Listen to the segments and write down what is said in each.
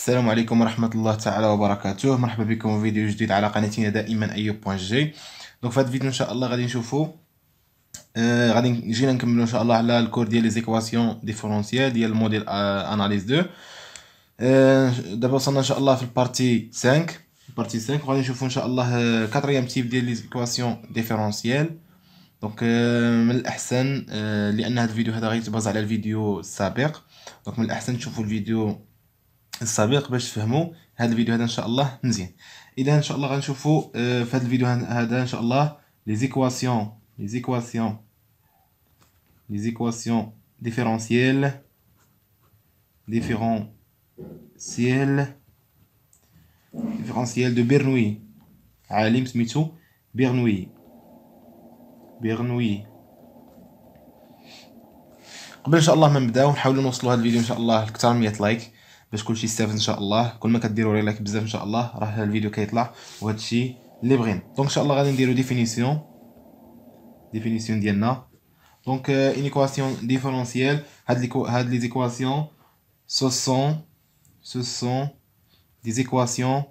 السلام عليكم ورحمة الله تعالى وبركاته. مرحبا بكم في فيديو جديد على قناتنا دائما ايوب بوان جي. دونك في هذا الفيديو ان شاء الله غادي نشوفوا غادي نجينا نكملوا ان شاء الله على الكور ديال لي زيكواسيون ديفرونسيال ديال الموديل اناليز 2. دابا وصلنا ان شاء الله في البارتي 5. وغادي نشوفوا ان شاء الله كاتريام تيب ديال لي زيكواسيون ديفرونسيال. دونك من الاحسن لان هذا الفيديو هذا غيتباز على الفيديو السابق، دونك من الاحسن تشوفوا الفيديو السابق باش تفهموا هذا الفيديو هذا ان شاء الله مزيان. اذا ان شاء الله غنشوفوا في هذا الفيديو هذا ان شاء الله لي زيكواسيون ديفيرونسيال دو بيرنوي، عالم سميتو بيرنوي. قبل ان شاء الله ما نبداو نحاولوا نوصلوا هذا الفيديو ان شاء الله لكثر من 100 لايك باش كلشي يستافد ان شاء الله. كل ما كديروا لايك بزاف ان شاء الله راه الفيديو كيطلع، وهذا الشيء اللي بغينا. دونك ان شاء الله غادي نديروا ديفينيسيون ديالنا. دونك une équation différentielle. هاد لي زيكواسيون ce sont des équations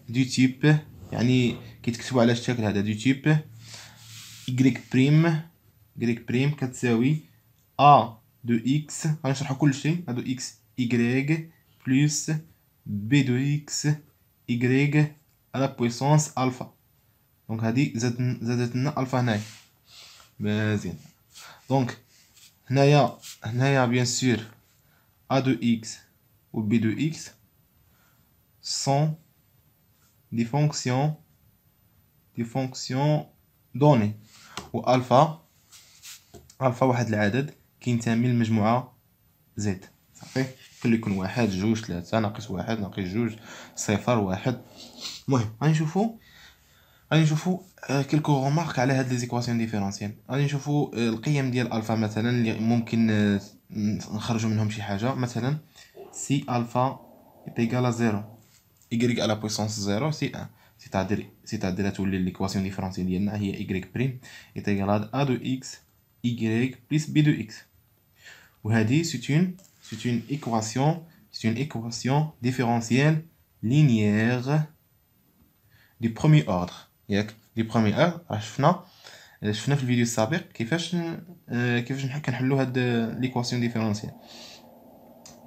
du type، يعني كيتكتبوا على الشكل هذا du type y prime كتساوي a de x. غنشرحوا كل شيء. a de x y plus b de x y à la puissance alpha. دونك هذه زادت لنا الفا هنايا مزيان. دونك هنايا بيان سور a de x و b de x sont des fonctions données، و الفا واحد العدد كينتمي للمجموعه زد. صافي، يمكن يكون واحد جوج ثلاثة ناقص واحد ناقص جوج صفر واحد. المهم غادي نشوفوا كيلكو رومارك على هاد لي زيكواسيون ديفيرونسيال. غادي نشوفوا القيم ديال الفا مثلا اللي ممكن نخرجوا منهم شي حاجه. مثلا سي الفا ايكال 0 y على بويسونس 0 سي 1، سيتادير تولي ليكواسيون ديفيرونسيال ديالنا هي y بريم ايكال a دو x y plus b de x. وهذه c'est une équation différentielle linéaire du premier ordre. ياك دي برومي راه شفنا في الفيديو السابق كيفاش كنحلوا هاد ليكواسيون ديفيرونسيال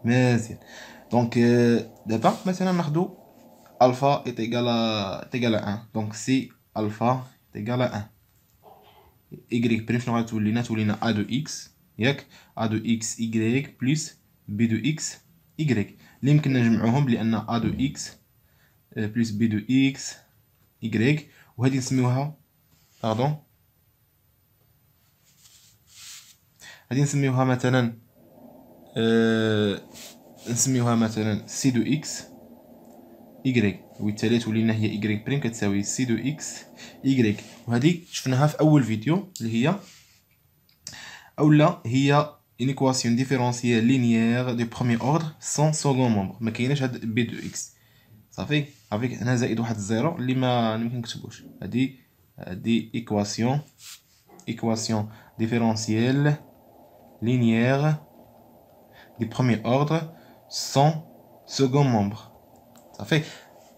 مزيان. دونك دابا مثلا ناخذ الفا ايكال 1. دونك سي الفا ايكال 1 y بريم شنو غتولينا؟ تولينا a دو x ياك a دو x y بلس b دو x y اللي يمكن نجمعوهم لان a دو x بلس b دو x y. وهذه نسميوها هذه نسميوها مثلا سي دو اكس y، وبالتالي تولينا هي y بريم كتساوي سي دو اكس y. وهذه شفناها في اول فيديو اللي هي une équation différentielle linéaire de premier ordre sans second membre. ما كايناش هاد b دو x. صافي، افيك هنا زائد واحد الزيرو اللي ما نكتبوش. هذه équation différentielle linéaire du premier ordre sans second membre. صافي،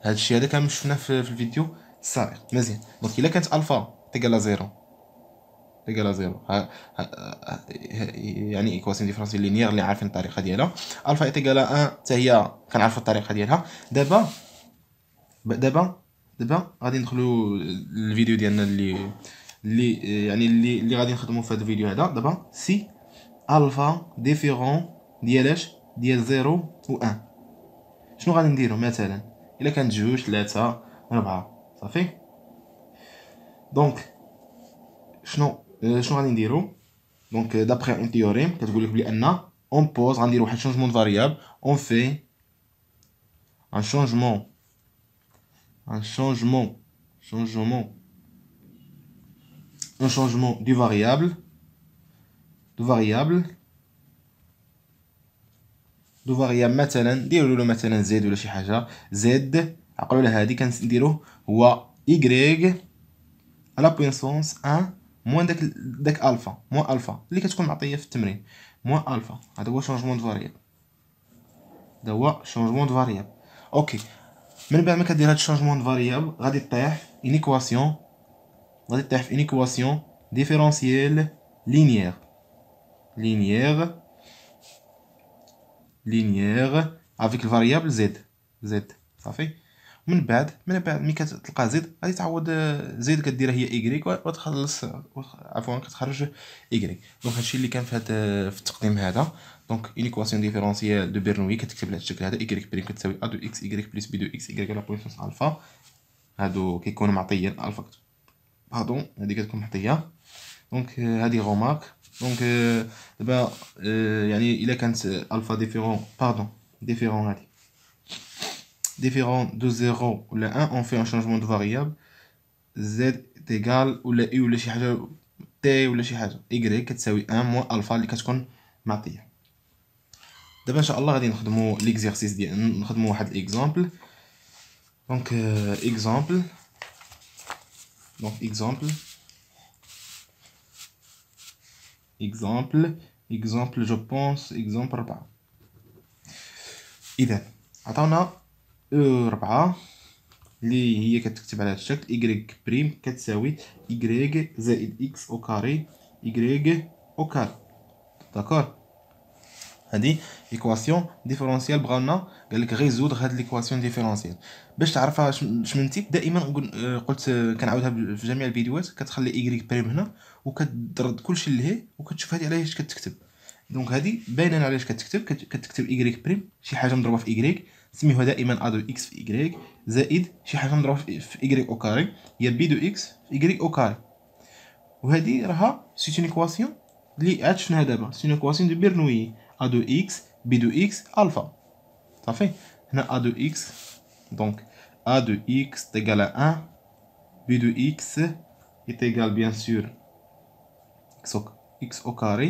هذا الشيء هذا كامل شفناه في الفيديو السابق مزيان. دونك الا كانت الفا تيكال 0 يعني ايكواسيون ديفرونسيال لينيير اللي عارفين الطريقه ديالها. الفا تيكال 1 حتى هي كنعرفوا الطريقه ديالها. دابا غادي ندخلوا للفيديو ديالنا اللي غادي نخدموا في هذا الفيديو هذا. دابا سي الفا ديفيرون ديال 0 و 1 شنو غادي نديرو؟ مثلا الا كانت 2 3 4 صافي. دونك شنو غادي نديرو؟ دونك دابخي اون تيوريم كتقول لك بان اون بوز غنديرو واحد شونجمون دو فاريابل، اون في ان شونجمون du variable مثلا نديرو له مثلا زد ولا شي حاجه. زد عقلوا على هذه كنديروه هو y على بويسونس 1 موان داك الفا، موان الفا اللي كتكون معطيه في التمرين، موان الفا. هذا هو شونجمون دو فاريابل، هذا هو شونجمون دو فاريابل. اوكي، من بعد ما كدير هاد الشونجمون دو فاريابل غادي طيح في اون ايكواسيون، غادي طيح في اون ايكواسيون ديفيرونسييل لينيير، لينيير افيك الفاريابل زد. صافي. من بعد ملي كتلقى زد غادي تعوض زد كديرها هي ايكغيك وتخلص، عفوا كتخرج ايكغيك. دونك هادشي اللي كان في التقديم هذا. دونك اون ايكواسيون ديفيرونسييل دو بيرنوي كتكتب بهذا الشكل هذا، ايكغيك بريم كتساوي ا دو اكس ايكغيك بلس بي دو اكس ايكغيك على بويسونس الفا. هادو كيكونوا معطيين الفا باردون، هادي كتكون معطيه. دونك هادي غومارك. دونك دابا يعني الا كانت الفا ديفيرون هادي ديفيرون دو 0 ولا 1 on fait un changement de variable z est égal ولا i ولا شي حاجه t ولا شي حاجه y كتساوي 1 موان الفا اللي كتكون معطيه. دابا ان شاء الله غادي نخدموا ليكزيرسيس ديال، نخدموا واحد الاكزامبل. دونك اكزامبل جو بونس اكزامبل 4. اذا عطاونا 4 اللي هي كتكتب على هذا الشكل y بريم كتساوي y زائد x او كاري y او كاري. داكور، هذه ايكواسيون ديفيرونسيال. بغاونا قال لك غيزود هاد ليكواسيون ديفيرونسيال. باش تعرفها شمن تيب دائما قلت كنعاودها في جميع الفيديوهات، كتخلي y بريم هنا وكترد كلشي لهيه وكتشوف هذه علاش كتكتب. دونك هذه باينه علاش كتكتب y بريم، شي حاجه مضروبه في y سميوها دائما ا دو اكس في y زائد شي حاجه مضروبه في y او كاري هي بي دو اكس في y او كاري. وهذه راها سي اون ايكواسيون اللي عاد شفناها دابا، سي اون ايكواسيون دو بيرنوي ا دو اكس بي دو اكس الفا. صافي. هنا ا دو اكس، دونك ا دو اكس تيغال ا 1 بي دو اكس est égal bien sûr x au carré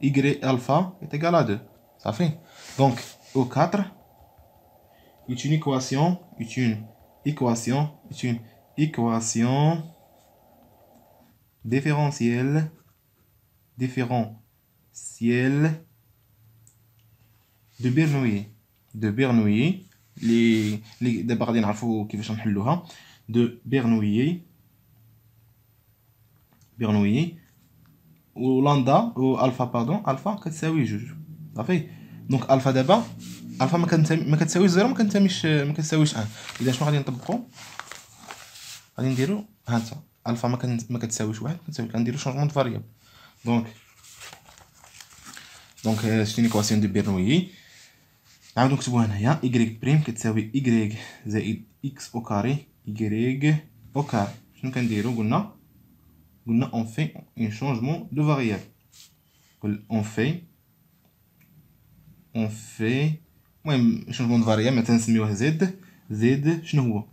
y alpha est égal à 2. صافي. دونك او 4 est une équation différentielle de Bernoulli اللي دابا غادي نعرفوا كيفاش نحلوها. دو Bernoulli و لامدا و الفا باردون، الفا كتساوي 2. صافي. دونك الفا دابا الفا ما كتساويش 0، ما كتساويش 1. اذا شنو غادي نطبقوا؟ غادي نديروا ها انت الفا ما كتساويش 1، كنديروا شونجمون دو فاريابل. دونك سي ايكواسيون دو بيرنوي. نعاودو نكتبوها هنايا y بريم كتساوي y زائد x او كاري y او كاري. شنو كنديروا؟ قلنا on fait un changement de variable. on fait المهم changement de variable مثلا نسميوه z شنو هو؟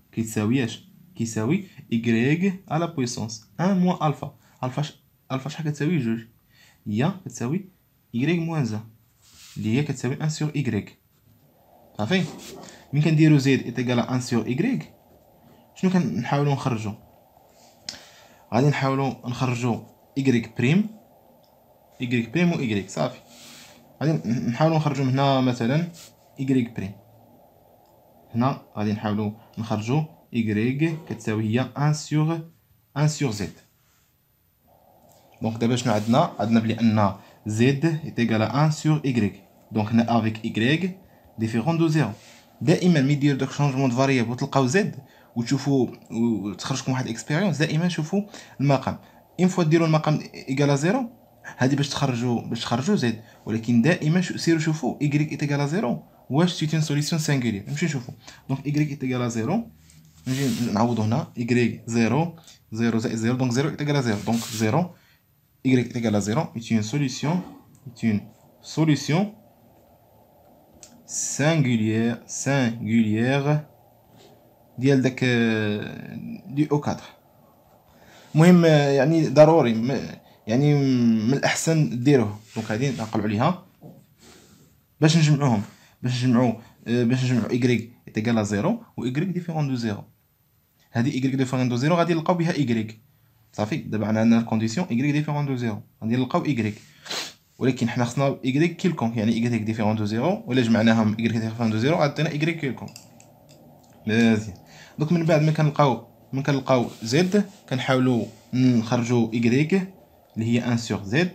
كيساوي y على بويسونس 1 موان الفا شحال كتساوي؟ 2. هي كتساوي y موان 1 اللي هي كتساوي 1 sur y. صافي. ملي كنديرو z ايتيغال 1 sur y شنو كنحاولوا نخرجوا؟ غادي نحاولوا نخرجوا y بريم و y. صافي. غادي نحاولوا نخرجوا من هنا مثلا y بريم، هنا غادي نحاولوا نخرجوا y كتساوي هي 1 sur z. دونك دابا شنو عندنا بلي ان z ايتيغال 1 sur y. دونك هنا افيك y ديفيرون دو 0. دائما ملي ديروا داك شونجمون دو فاريابل وتلقاو زد وتشوفوا وتخرجكم واحد الاكسبيريونس، دائما شوفوا المقام. اون فوا ديروا المقام ايكال 0 هذه باش تخرجوا زد، ولكن دائما سيروا شوفوا y ايكال 0 واش سي اون سوليسيون سانغولير. نمشي نشوفوا. دونك y ايكال 0 نجي نعوضوا هنا y 0 زائد 0 دونك 0 ايكال 0 دونك 0 y ايكال 0 est une solution singulière ديال داك دي او 4. المهم يعني ضروري يعني من الاحسن ديروه. دونك غادي نعقلوا عليها باش نجمعوا y ايكال 0 و y ديفيرون دو 0. هذه y ديفيرون دو 0 غادي نلقاو بها y صافي. دابا عندنا الكونديسيون y ديفيرون دو زيرو، غادي نلقاو y، ولكن حنا خصنا y كيلكونك، يعني y ديفيرون دو زيرو، ولا جمعناهم y ديفيرون دو زيرو غادينا y كيلكونك. مزيان. دونك من بعد من كنلقاو z كنحاولوا نخرجوا y اللي هي 1 sur z،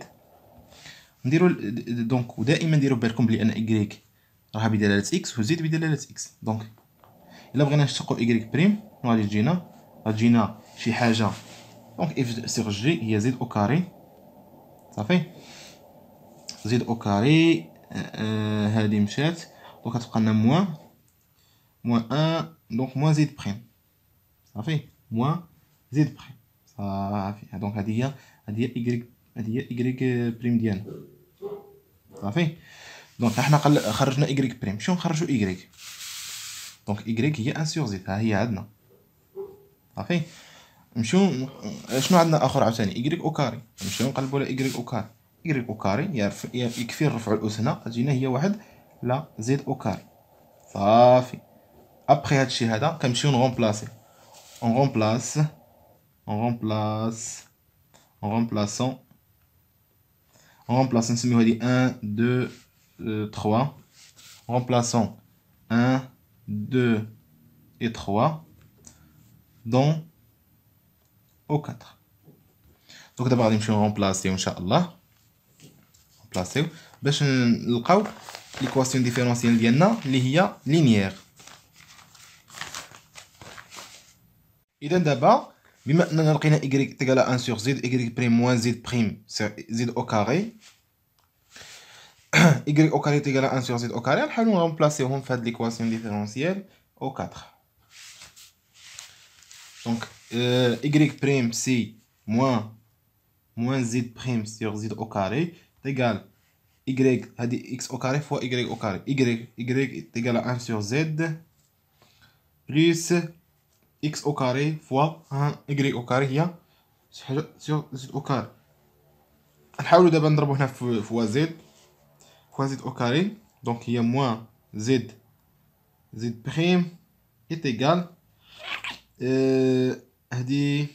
نديروا دونك ودائما ديروا بالكم بلي ان y راها بدلاله x و z بدلاله x. دونك الا بغينا نشتقوا y بريم غادي تجينا شي حاجه، دونك اف سيغ جي هي زد او كاري، صافي. زد او كاري هادي مشات، دونك كتبقى لنا موان 1، دونك موان زد بريم، صافي. موان زد بريم، صافي. دونك هادي هي y بريم ديالنا، صافي. دونك حنا خرجنا y بريم. شنو نخرجوا y؟ دونك y هي 1 sur z، ها هي عندنا، صافي. نمشيو شنو عندنا اخر عاوتاني y او كاري، نمشيو نقلبوا على y او كاري. y او كاري يكفي نرفعوا الاس هنا، تجينا هي واحد لا زد او كاري، صافي. ابخي هادشي هذا كنمشيو نغومبلاسي، remplaçant نسميو هادي 1 2 3، remplaçant 1 2 et 3 dans au 4. دونك دابا غادي نمشيو نغومبلاسيو ان شاء الله، نغومبلاسيو باش نلقاو ليكواسيون ديفيرونسيال ديالنا اللي هي لينيير. اذا دابا بما اننا لقينا y تيغال 1 sur z y بريم موان z بريم z او كاري y au carré est égal à 1 sur z au carré، نحاولوا نغومبلاسيوهم في هاد ليكواسيون ديفيرونسيال au 4. دونك y prime c'est moins z prime sur z au carré égale y هادي x au carré fois y au carré، y est égal à 1 sur z plus x au carré fois 1 y au carré هي شي حاجه sur z au carré. نحاولوا دابا نضربوا هنا في fois z fois z au carré، donc il y a moins z prime est égal هادي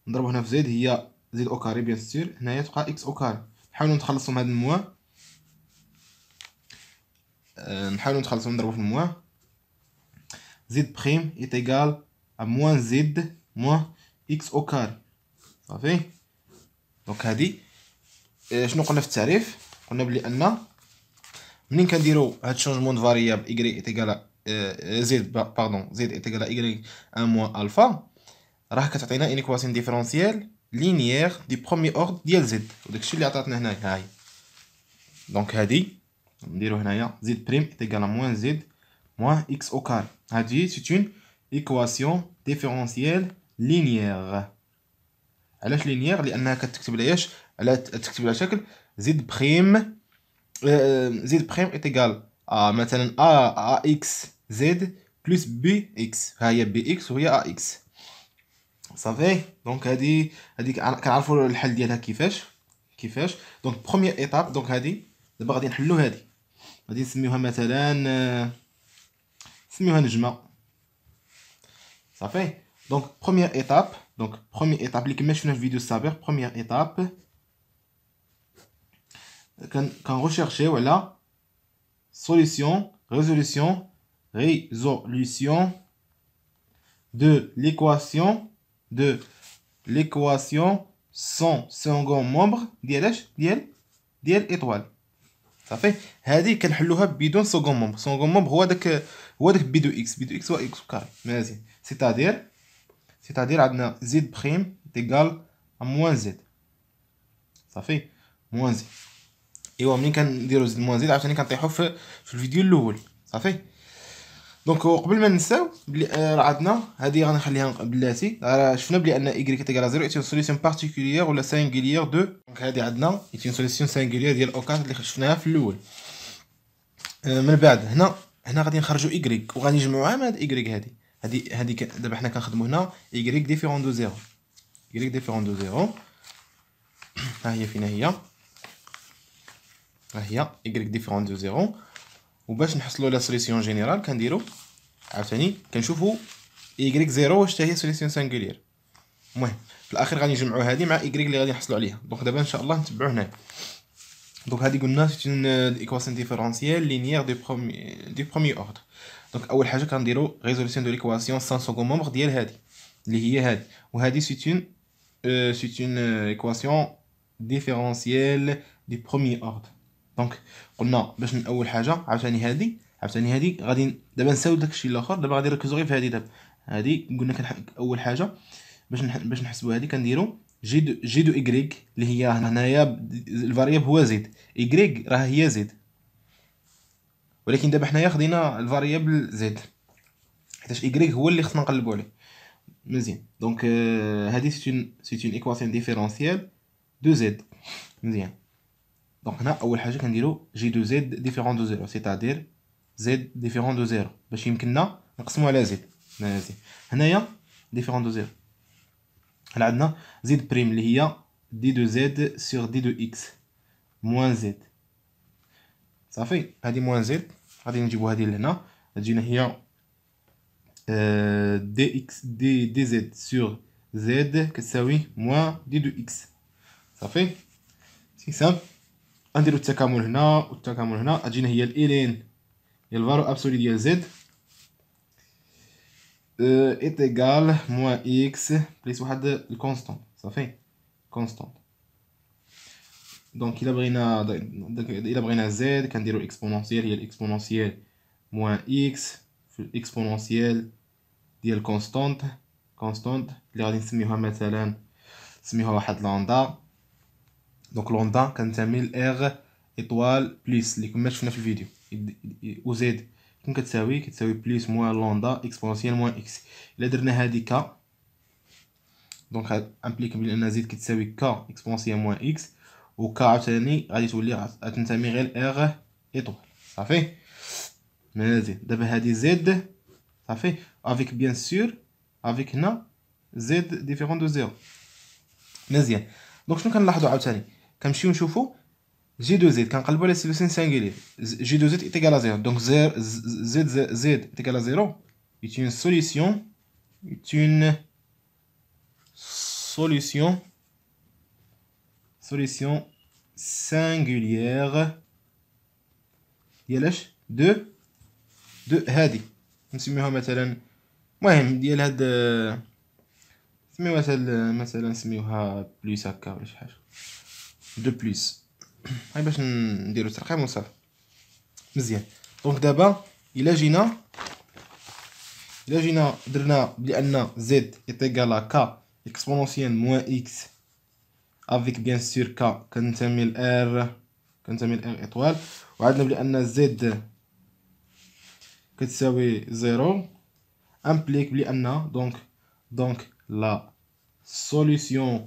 نضربو هنا في z هي z au carré bien sûr، هنايا تبقى x au carré. نحاولوا نتخلصوا من هاد الموان، نضربو في الموان. z prime est égal à moins z moins x au carré، صافي. دونك هادي شنو قلنا في التعريف؟ قلنا بلي ان منين كنديرو هاد شونجمون دو فاريابل y est égal à z est égal à y 1 moins alpha، راه كتعطينا une équation différentielle linéaire du premier ordre ديال z، وداكشي اللي عطاتنا هنايا. هاهي دونك هادي نديرو هنايا z prime est égal à moins z moins x au carré. هادي c'est une équation différentielle linéaire. علاش لينيير؟ لانها كتكتب لياش تكتب لها شكل z بريم est égal à مثلا ax z plus bx، ها هي bx وهي ax، صافي. دونك هادي كنعرفوا الحل ديالها كيفاش. دونك بروميير ايتاب، دونك هادي دابا غادي نحلو هادي، غادي نسميوها مثلا نسميوها نجمه، صافي. دونك بروميير ايتاب اللي كما شفنا في الفيديو السابق، بروميير ايتاب كنغوشيرشيو على résolution de l'équation sans second membre ديال étoile، صافي. هذه كنحلوها بدون second membre. second membre هو داك بي دو اكس هو اكس كاري، مزيان. سيتادير عندنا z بريم تيغال ا موان زد، صافي، موان زد. ايوا منين كنديرو زد موان زد عاوتاني كنطيحو في الفيديو الاول، صافي. دونك قبل ما ننساو بلي راه عندنا هذه غنخليها بلاتي، راه شفنا بلي ان y تيغال 0 اي سوليسيون بارتيكوليير ولا سانغوليير دو. دونك هذه عندنا اي سوليسيون سانغوليير ديال اوكاد اللي شفناها في الاول. من بعد هنا غادي نخرجوا y وغادي نجمعوها مع هاد y هذه دابا حنا كنخدموا هنا y ديفيرون دو زيرو، y ديفيرون دو زيرو. ها هي فين هي y ديفيرون دو زيرو. وباش نحصلوا لا سوليسيون جينيرال كنديروا عاوتاني كنشوفوا y0 واش حتى هي سوليسيون سانغوليير. المهم في الاخير غادي نجمعوا هذه مع ايكغيك اللي غادي نحصلوا عليها. دونك دابا ان شاء الله نتبعوا هنايا. دونك هذه قلنا سي اون ايكواسيون ديفيرونسييل لينيير دو بروميير اوردر. دونك اول حاجه كنديروا ريزوليسيون دو ليكواسيون سان سكون مومبر ديال هذه اللي هي هذه، وهذه سي اون ايكواسيون ديفيرونسييل دو بروميير اوردر. دونك قلنا باش من اول حاجه عاوتاني هذه غادي دابا نساو داكشي الاخر، دابا غادي نركزوا غير في هذه. دابا هذه قلنا اول حاجه باش نحسبوا هذه كنديروا جي دو ايكغيك اللي هي هنايا الفاريابل هو زد، ايكغيك راه هي زد، ولكن دابا حنايا خدينا الفاريابل زد حيتاش ايكغيك هو اللي خصنا نقلبوا عليه. مزيان. دونك هذه سي اون ايكواسيون ديفيرونسييل دو زد. مزيان. دونك هنا اول حاجه كنديروا جي دو زد ديفيرون دو زيرو، سيتادير زد ديفيرون دو زيرو باش يمكننا نقسموا على زد. مزيان. هنايا ديفيرون دو زيرو هنا عندنا زد بريم اللي هي دي دو زد سور دي دو اكس موان زد. صافي هذه موان زد غادي نجيبو هذه لهنا تجينا هي دي اكس دي زد سور زد كتساوي موان دي دو اكس. صافي سي سامبل. غنديرو التكامل هنا والتكامل هنا تجينا هي الالين ديال الفالو ابسولي ديال زد est égal moins x بليس واحد الكونستانت. صافي كونستانت. دونك الا بغينا زد كنديرو اكسبونونسيال، هي الاكسبونونسيال موان اكس في الاكسبونونسيال ديال كونستانت اللي غادي نسميوها مثلا نسميوها واحد لوندا. دونك لوندا كنتمي لاغ ايطوال بليس اللي كما شفنا في الفيديو، و زد كون كتساوي بليس موان لوندا اكسبونونسيال موان اكس. الا درنا هادي ك دونك امبليك بان زد كتساوي ك اكسبونونسيال موان اكس، و ك عاوتاني غادي تولي غتنتمي غير لاغ ايطوال. صافي مزيان. دابا هادي زد صافي افيك بيان سور افيك هنا زد ديفيرون دو زيرو. مزيان. دونك شنو كنلاحظوا عاوتاني كنمشيو نشوفوا جي دو زد كنقلبوا على سيلوسين سانغولير، جي دو زد ايتيغال ا زيرو. دونك زد ايتيغال ا زيرو est une solution singulière ديال دو هادي نسميوها مثلا، المهم ديال هاد نسميوها مثلا نسميوها بليس هكا ولا شي حاجه دو بليس. هاي باش نديرو ترقيم وصافي. مزيان. دونك دابا الا جينا درنا بان زد ايتيغال ا ك اكسبونونسيال موان اكس افيك بيان سور ك كنتمي لار ايطوال، وعندنا بان زد كتساوي زيرو امبليك بان دونك لا solution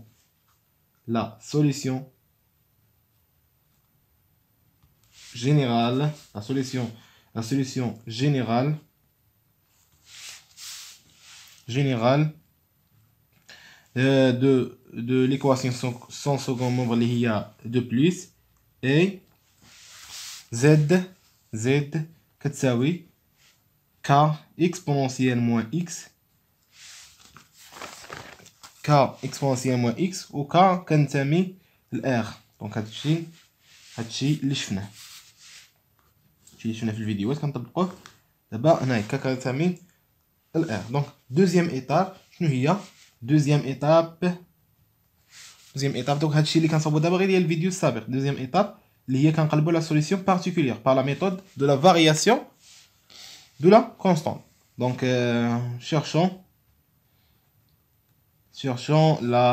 générale de l'équation sans second membre اللي هي 2 plus et z كتساوي k exponentielle moins x و k كنتمي ل r. دونك هادشي اللي شفناه في الفيديوهات كنطبقوه دابا هنايا k كنتمي ل r. دونك دوزيام ايتاب شنو هي؟ دوزيام ايتاب دونك هادشي اللي كنصاوبو دابا غير ديال الفيديو السابق. دوزيام ايتاب اللي هي كنقلبوا لا سوليسيون بارتيكولير par la méthode de la variation de la constante. Donc cherchons la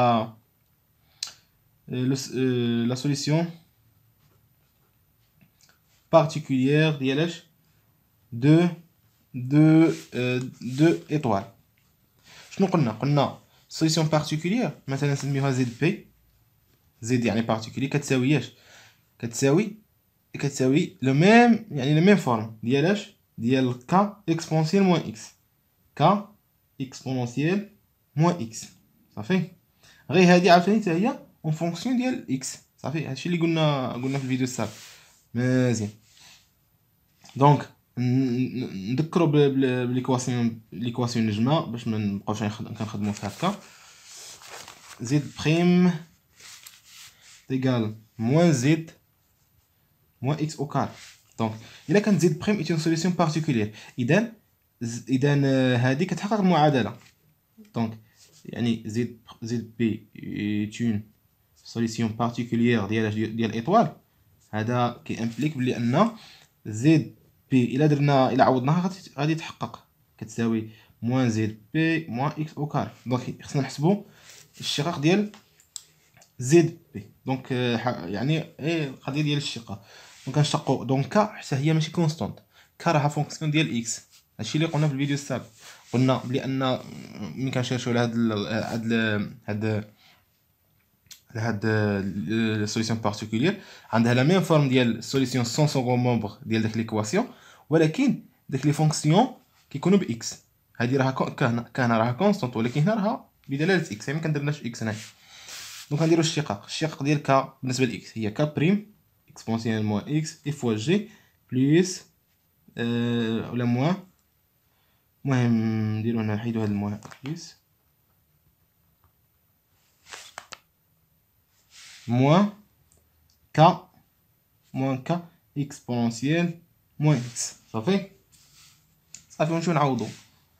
solution particulière ديالاش de étoiles. شنو قلنا solution particulière مثلا نسميوها زد بي. زد يعني particulier كتساوي لو ميم يعني لو ميم فورم ديالاش ديال k exponentielle moins x k exponentielle moins x. صافي غير هادي عاوتاني حتى هي اون فونكسيون ديال اكس. صافي هادشي اللي قلنا في الفيديو السابق. مزيان. دونك نذكروا بليكواسيون نجمه باش ما نبقاوش كنخدموا في هكا. z prime égal moins z moins x au carré. Donc إلا كانت z prime est une solution particulière إذا هذه كتحقق المعادلة. Donc يعني z p est une solution particulière ديال étoile. هذا كيمبليك بلي أن z p إلا عوضناها غادي تحقق كتساوي moins z p moins x au carré. دونك خصنا نحسبو الشقاق ديال زد بي. دونك يعني القضيه ديال الشقه. دونك كنشقو دونك ك حتى هي ماشي كونستونت، ك راها فونكسيون ديال اكس. هادشي اللي قلنا في الفيديو السابق، قلنا بلي ان ملي كنشيرشيو لهاد السوليسيون بارتيكولير عندها لا ميم فورم ديال السوليسيون سون سكون مومبر ديال داك ليكواسيون، ولكن داك لي فونكسيون كيكونوا باكس. هادي راها كهنا راها كونستونت، ولكن هنا راها بدلاله اكس، يعني ما كنديرناش اكس هنايا. دونك غنديرو الشقاق ديال ك بالنسبه لاكس هي ك بريم اكسبونسيال موان اكس اي فوا جي بلس ولا موان، المهم نديرو هنا نحيدو هاد الموان بلس موان ك اكسبونسيال موان اكس. صافي ونمشيو نعوضو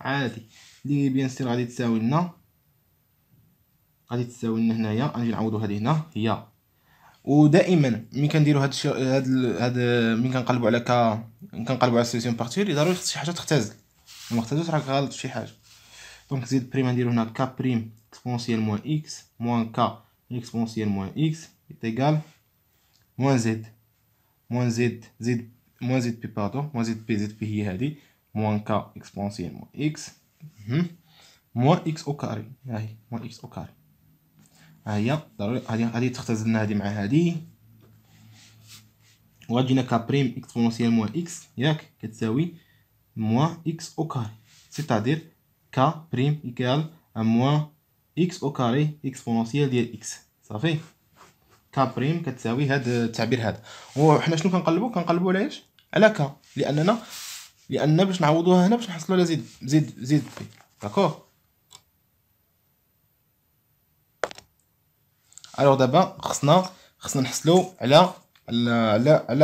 عادي. لي بيان سير غادي تساوي لنا هنايا، غنجي نعوضو هادي هنا هي. ودائما ملي كنديرو هاد ملي كنقلبو على كنقلبو على السوليسيون بارتيكولير ضروري خص شي حاجه تختزل، ما اختزلش راك غلط في شي حاجه. دونك زيد بريم غنديرو هنا ك بريم اكسبونسيال موان اكس موان ك اكسبونسيال موان اكس ايكال موان زد بي باردون موان زد بي هي هادي موان ك اكسبونسيال موان اكس موان اكس او كاري. ها هي موان اكس او كاري، ها هي ضروري هادي تختزل لنا هادي مع هادي، وغتجينا ك بريم اكسبونسيال موان اكس ياك كتساوي موان اكس او كاري، سيتادير ك بريم ايكال موان اكس او كاري اكسبونسيال ديال اكس. صافي ك بريم كتساوي هاد التعبير هذا. وحنا شنو كنقلبو على ايش؟ على ك، لان باش نعوضوها هنا باش نحصلوا على زد بي. داكوغ. الوغ دابا خصنا نحصلو على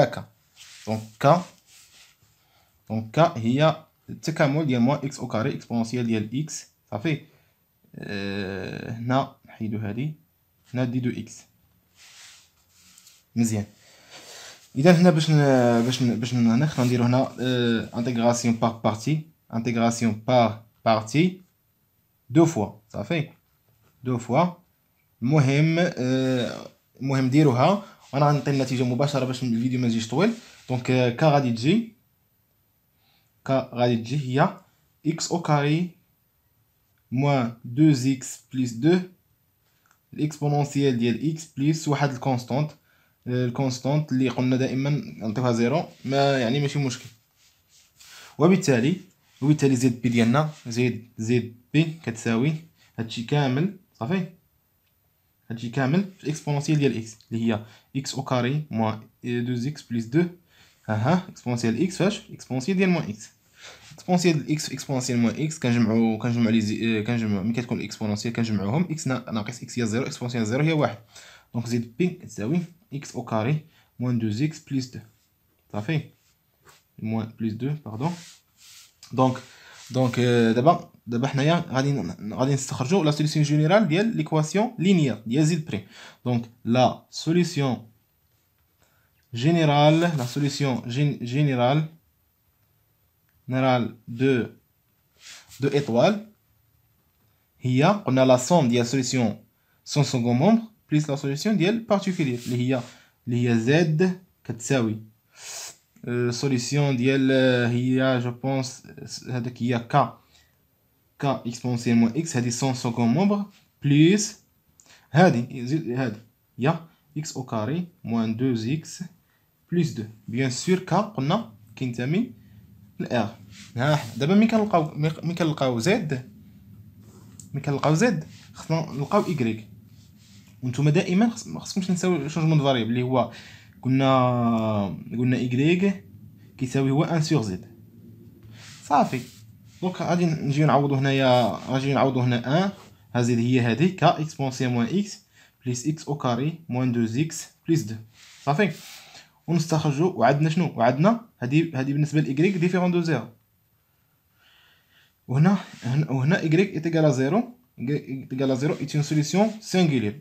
ك. دونك ك هي التكامل ديال موان اكس او كاري اكسبونسيال ديال اكس. صافي هنا نحيدو هادي، هنا دي دو اكس مزيان. اذا هنا باش هنا خصنا نديرو هنا انتغراسيون بار بارتي دو فوا. صافي دو فوا. المهم ديروها وانا غنعطي النتيجه مباشره باش الفيديو ما يجيش طويل. دونك ك غادي تجي هي x au carré moins 2x plus 2 الاكسبونونسيال ديال x بلس واحد الكونستانت اللي قلنا دائما نعطيوها زيرو، ما يعني ماشي مشكل. وبالتالي زد بي ديالنا زد بي كتساوي هادشي كامل. صافي هادشي كامل في الاكسبونونسيال ديال x اللي هي x au carré moins 2x plus 2 اكسبونونسيال x فاش اكسبونونسيال ديال موان x. اكسبونسيال اكس اكسبونسيال موان اكس كنجمعو ملي كتكون الاكسبونسيال كنجمعوهم اكس ناقص اكس هي 0 اكسبونسيال 0 هي 1. دونك زد بي كتساوي اكس او كاري موان 2 اكس بلس 2. صافي موان بلس 2 باردون. دونك دابا حنايا غادي نستخرجو لا سوليسيون جينيرال ديال ليكواسيون لينيير ديال زد بريم. دونك لا سوليسيون جينيرال de étoiles هي قلنا لا somme ديال solution sans second membre plus la solution ديال particulier اللي هي z كتساوي solution ديال هي جو بونس هذاك هي k exponentielle moins x هذه sans second membre plus هذه هي x au carré moins 2x plus 2. bien sûr k قلنا كينتمي الار. ها دابا ملي كنلقاو زد خصنا نلقاو ايكغيك. وانتم دائما خصكمش تنساو شونجمون دو فاريبل اللي هو قلنا ايكغيك كيساوي هو 1 سور زد. صافي دونك غادي نجيو نعوضو هنايا، غادي نعوضو هنا 1 هازيد هي هذه ك اكسبونسيال موان اكس بليس اكس او كاري موان 2 اكس بليس 2 صافي. ونستخرجوا وعندنا شنو؟ وعندنا هذه بالنسبه لايكغيك ديفيرون دو زيرو. وهنا y est égal à 0. Y est égal à 0 est une solution singulière.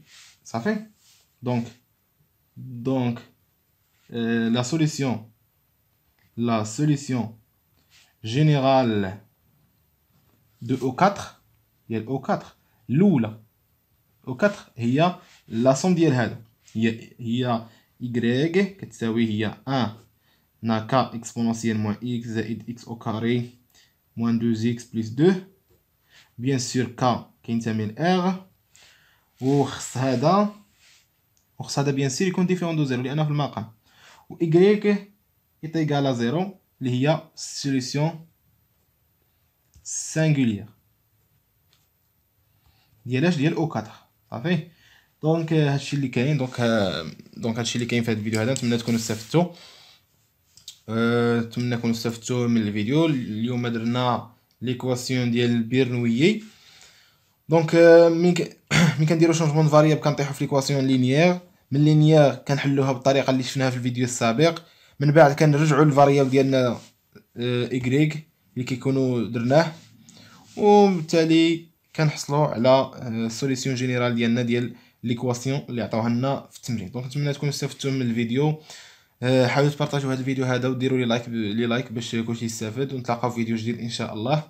Ça fait donc la solution générale de O4 هي ال O4 الأولى. O4 هي la somme ديال هذا هي y كتساوي هي 1 نا k exponentielle moins x زائد x au carré moins 2x plus 2. Bien sûr k كينتمي ل R وخص هذا bien sûr يكون ديفيرون دو زيرو لأنه في المقام. و y est égal à 0 اللي هي solution singulière ديالاش ديال O4 صافي. دونك هادشي اللي كاين. دونك هادشي اللي كاين في هاد الفيديو هذا. نتمنى تكونوا استفدتوا. من الفيديو. اليوم درنا ليكواسيون ديال بيرنويي. دونك ملي كنديرو شونجمون فاريابل كنطيحو في ليكواسيون لينيير. من لينيير كنحلوها بالطريقه اللي شفناها في الفيديو السابق. من بعد كنرجعوا للفاريابل ديالنا ايغريك اللي كيكونوا درناه وبالتالي كنحصلوا على السوليسيون جينيرال ديالنا ديال ليكواسيون اللي عطاوها لنا في التمرين. دونك نتمنى تكونوا استفدتوا من الفيديو. حاولوا تبارطاجيو هذا الفيديو هذا وديروا لي لايك باش كلشي يستافد. ونتلاقاو في فيديو جديد ان شاء الله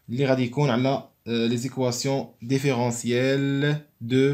اللي غادي يكون على les équations différentielles de